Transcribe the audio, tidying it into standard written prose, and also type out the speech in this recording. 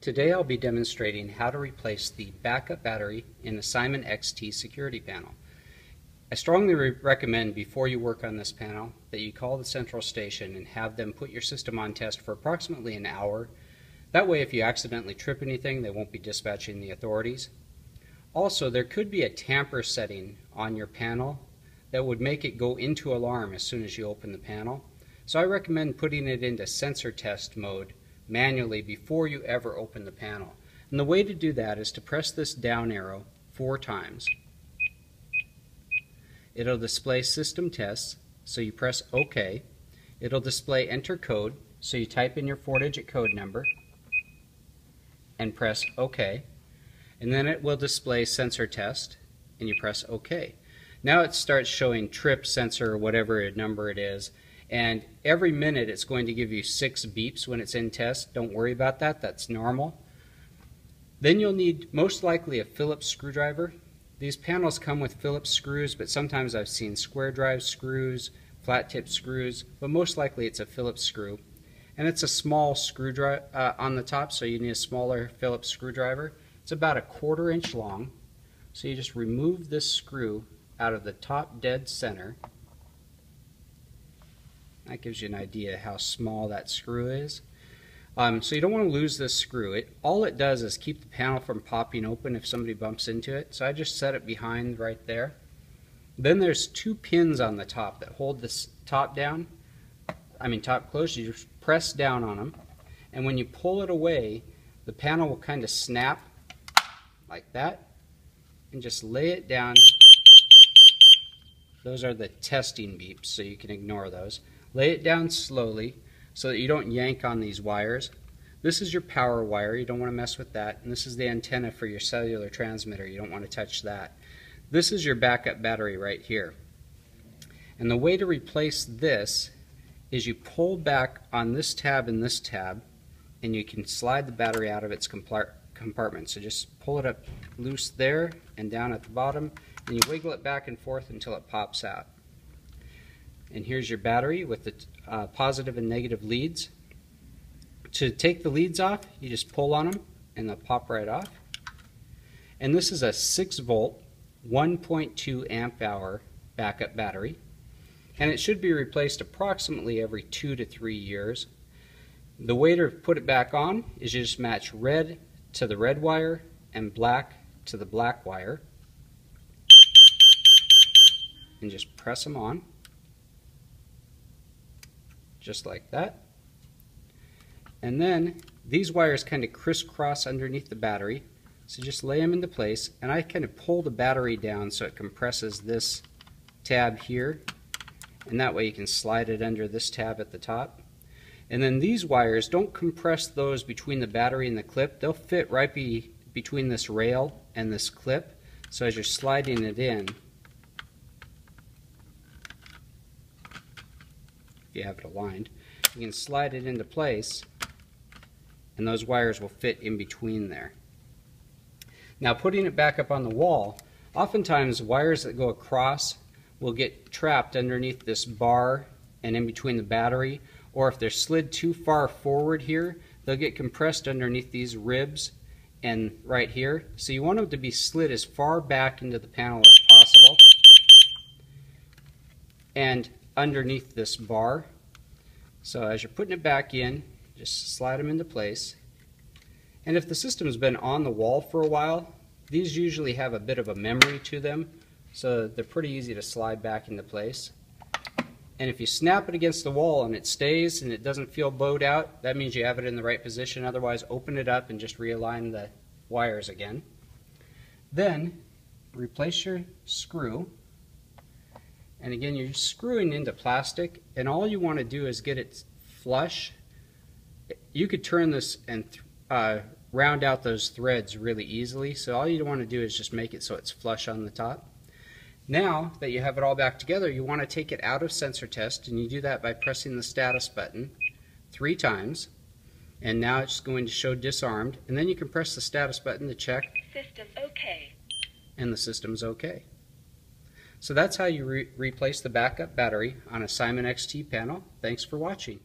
Today I'll be demonstrating how to replace the backup battery in the Simon XT security panel. I strongly recommend before you work on this panel that you call the central station and have them put your system on test for approximately an hour. That way if you accidentally trip anything, they won't be dispatching the authorities. Also, there could be a tamper setting on your panel that would make it go into alarm as soon as you open the panel. So I recommend putting it into sensor test mode manually before you ever open the panel. And the way to do that is to press this down arrow 4 times. It'll display system tests, so you press OK. It'll display enter code, so you type in your 4-digit code number and press OK. And then it will display sensor test and you press OK. Now it starts showing trip sensor or whatever number it is, and every minute it's going to give you 6 beeps when it's in test. Don't worry about that, that's normal. Then you'll need most likely a Phillips screwdriver. These panels come with Phillips screws, but sometimes I've seen square drive screws, flat tip screws, but most likely it's a Phillips screw. And it's a small screwdriver on the top, so you need a smaller Phillips screwdriver. It's about 1/4 inch long, so you just remove this screw out of the top dead center. That gives you an idea how small that screw is. So you don't want to lose this screw. All it does is keep the panel from popping open if somebody bumps into it. So I just set it behind right there. Then there's 2 pins on the top that hold this top closed. You just press down on them, and when you pull it away, the panel will kind of snap like that, and just lay it down. Those are the testing beeps, so you can ignore those. Lay it down slowly so that you don't yank on these wires. This is your power wire, you don't want to mess with that. And this is the antenna for your cellular transmitter, you don't want to touch that. This is your backup battery right here. And the way to replace this is you pull back on this tab and this tab, and you can slide the battery out of its compartment. So just pull it up loose there and down at the bottom, and you wiggle it back and forth until it pops out. And here's your battery with the positive and negative leads. To take the leads off, you just pull on them and they'll pop right off. And this is a 6-volt, 1.2 amp hour backup battery. And it should be replaced approximately every 2 to 3 years. The way to put it back on is you just match red to the red wire and black to the black wire. And just press them on. Just like that. And then these wires kind of crisscross underneath the battery, so just lay them into place, and I kind of pull the battery down so it compresses this tab here, and that way you can slide it under this tab at the top. And then these wires, don't compress those between the battery and the clip. They'll fit right between this rail and this clip, so as you're sliding it in, if you have it aligned, you can slide it into place and those wires will fit in between there. Now, putting it back up on the wall, oftentimes wires that go across will get trapped underneath this bar and in between the battery, or if they're slid too far forward here, they'll get compressed underneath these ribs and right here. So you want them to be slid as far back into the panel as possible and underneath this bar. So as you're putting it back in, just slide them into place. And if the system's been on the wall for a while, these usually have a bit of a memory to them, so they're pretty easy to slide back into place. And if you snap it against the wall and it stays and it doesn't feel bowed out, that means you have it in the right position. Otherwise, open it up and just realign the wires again. Then replace your screw. And again, you're screwing into plastic, and all you want to do is get it flush. You could turn this and round out those threads really easily, so all you want to do is just make it so it's flush on the top. Now that you have it all back together, you want to take it out of sensor test, and you do that by pressing the status button 3 times. And now it's going to show disarmed, and then you can press the status button to check System OK. And the system's OK. So that's how you replace the backup battery on a Simon XT panel. Thanks for watching.